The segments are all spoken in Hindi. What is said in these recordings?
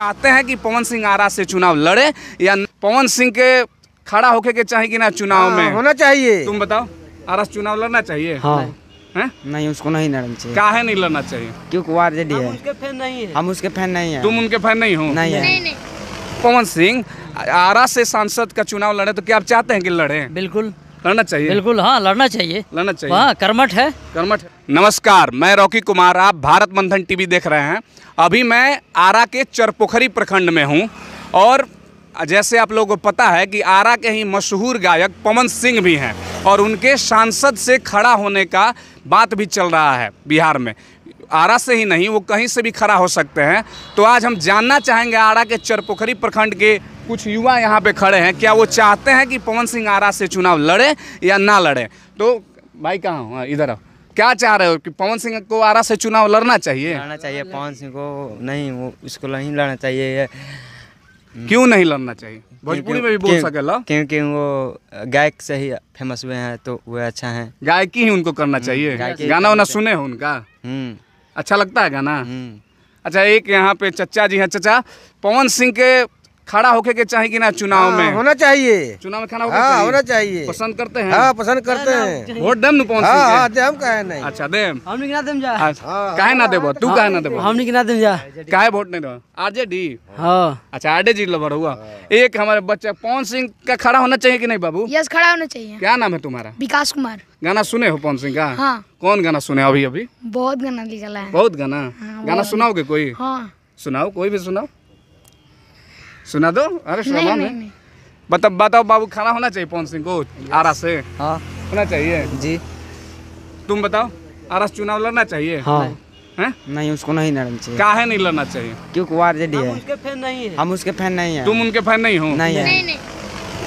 चाहते हैं कि पवन सिंह आरा से चुनाव लड़े या पवन सिंह के खड़ा होके के चाहिए कि ना चुनाव में होना चाहिए। तुम बताओ, आरा से चुनाव लड़ना चाहिए? हाँ। हैं? नहीं, उसको नहीं लड़ना चाहिए। काहे नहीं लड़ना चाहिए? क्योंकि आरजेडी है। उसके फैन नहीं है। हम उसके फैन नहीं है। तुम उनके फैन नहीं हो? नहीं है। पवन सिंह आरा से सांसद का चुनाव लड़े तो क्या आप चाहते हैं कि लड़े? बिल्कुल लड़ना चाहिए? बिल्कुल, हाँ लड़ना चाहिए। लड़ना चाहिए। हाँ, कर्मठ है। कर्मठ। नमस्कार, मैं रॉकी कुमार, आप भारत मंथन टीवी देख रहे हैं। अभी मैं आरा के चरपोखरी प्रखंड में हूं और जैसे आप लोगों को पता है कि आरा के ही मशहूर गायक पवन सिंह भी हैं और उनके सांसद से खड़ा होने का बात भी चल रहा है बिहार में। आरा से ही नहीं, वो कहीं से भी खड़ा हो सकते हैं। तो आज हम जानना चाहेंगे आरा के चरपोखरी प्रखंड के कुछ युवा यहाँ पे खड़े हैं, क्या वो चाहते हैं कि पवन सिंह आरा से चुनाव लड़े या ना लड़े। तो भाई कहाँ हो? इधर आओ। क्या चाह रहे हो कि पवन सिंह को आरा से चुनाव लड़ना चाहिए? लड़ना चाहिए पवन सिंह को। नहीं, वो इसको नहीं लड़ना चाहिए। क्यों नहीं लड़ना चाहिए? भोजपुरी में भी बोल सकेला। क्योंकि वो गायक से ही फेमस हुए हैं तो वो अच्छा है। गायकी ही उनको करना चाहिए। गाना वाना सुने हो उनका? अच्छा लगता है गाना? अच्छा, एक यहाँ पे चचा जी हैं। चचा, पवन सिंह के खड़ा होके के चाहिए कि ना चुनाव में? होना चाहिए। चुनाव में खड़ा होके होना चाहिए। पसंद करते हैं? हाँ, पसंद करते हैं। वोट देम पवन सिंह के? हम कहे नहीं। अच्छा देम। हमने गिना देम जा। काहे ना देबो? तू काहे ना देबो? हमने गिना देम जा। काहे वोट नहीं दो? आरजेडी? हाँ। अच्छा, आरजेडी लवर हुआ। एक हमारे बच्चा पवन सिंह का खड़ा होना चाहिए कि नहीं बाबू? यस, खड़ा होना चाहिए। क्या नाम है तुम्हारा? विकास कुमार। गाना सुने हो पवन सिंह का? हाँ। कौन गाना सुने अभी अभी? बहुत गाना निकला है। बहुत गाना। गाना सुनाओगे कोई? हाँ। सुनाओ, कोई भी सुनाओ। सुना दो। अरे नहीं, नहीं। बताओ बाबू, खाना होना चाहिए पवन सिंह को आरा से? हाँ, होना चाहिए जी। तुम बताओ, आरा से चुनाव लड़ना चाहिए? हाँ। हैं? नहीं, उसको नहीं लड़ना चाहिए। काहे नहीं लड़ना चाहिए? क्योंकि आरजेडी है। उसके फैन नहीं है। हम उसके फैन नहीं है। तुम उनके फैन नहीं हो? नहीं है। नहीं।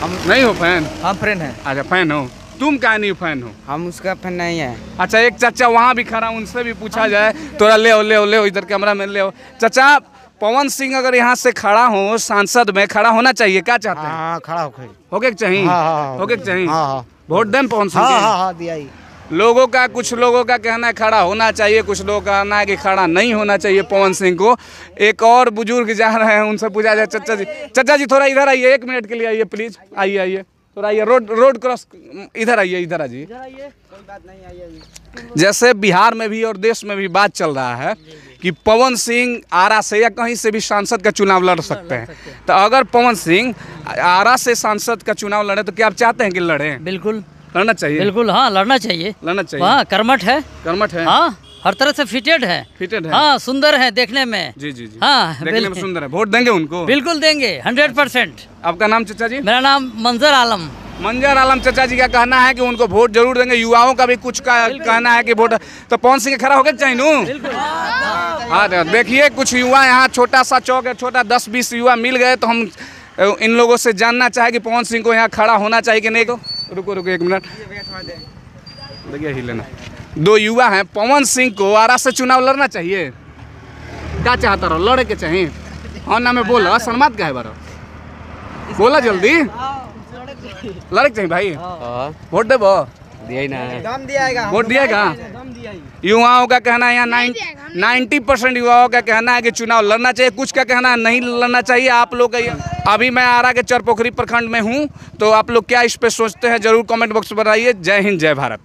हम नहीं हो फैन? हम फ्रेंड हैं। अच्छा, फैन हो। तुम काहे नहीं फैन हो? हम उसका फैन नहीं है। अच्छा, एक चाचा वहाँ भी खड़ा, उनसे भी पूछा जाए। थोड़ा ले आओ इधर कैमरा में ले आओ। चाचा, पवन सिंह अगर यहाँ से खड़ा हो, सांसद में खड़ा होना चाहिए, क्या चाहते हैं? हाँ, खड़ा होके चाहिए? होके चाहिए? हाँ। वोट दें पवन सिंह के? हाँ, दिया ही। कुछ लोगों का कहना है खड़ा होना चाहिए, कुछ लोगों का कहना है कि खड़ा नहीं होना चाहिए पवन सिंह को। एक और बुजुर्ग जा रहे हैं, उनसे पूछा जाए। चाचा जी थोड़ा इधर आइए, 1 मिनट के लिए आइए प्लीज। आइए थोड़ा आइए, रोड क्रॉस इधर आइए, इधर आइए। जैसे बिहार में भी और देश में भी बात चल रहा है कि पवन सिंह आरा से या कहीं से भी सांसद का चुनाव लड़ सकते हैं। तो अगर पवन सिंह आरा से सांसद का चुनाव लड़े तो क्या आप चाहते हैं कि लड़े? बिल्कुल लड़ना चाहिए? बिल्कुल, हाँ लड़ना चाहिए। लड़ना चाहिए। हाँ, कर्मठ है। कर्मठ है? हाँ, हर तरह से फिटेड है। फिटेड है? हाँ, सुंदर है देखने में। जी। हाँ, देखने में सुंदर है। वोट देंगे उनको? बिल्कुल देंगे, 100%। आपका नाम चाचा जी? मेरा नाम मंजर आलम। मंजर आलम चाचा जी का कहना है कि उनको वोट जरूर देंगे। युवाओं का भी कुछ का कहना है कि वोट तो पवन सिंह के खड़ा होकर चाहिए नू। हाँ, देखिए कुछ युवा यहाँ, छोटा सा चौक है, छोटा 10-20 युवा मिल गए। तो हम इन लोगों से जानना चाहे कि पवन सिंह को यहाँ खड़ा होना चाहिए कि नहीं। तो रुको 1 मिनट, देखिए ही लेना। 2 युवा हैं, पवन सिंह को आरा से चुनाव लड़ना चाहिए? क्या चाहता रहो? लड़े के चाहिए? हाँ ना, मैं बोला सनमात का है बारो, बोला जल्दी। लड़े के चाहिए भाई? वोट देबो? वोट दिएगा? युवाओं का कहना है यहाँ 90% युवाओं का कहना है कि चुनाव लड़ना चाहिए, कुछ का कहना है नहीं लड़ना चाहिए। आप लोग का अभी मैं आरा के चरपोखरी प्रखंड में हूँ, तो आप लोग क्या इस पे सोचते हैं जरूर कमेंट बॉक्स में बताइए। जय हिंद, जय भारत।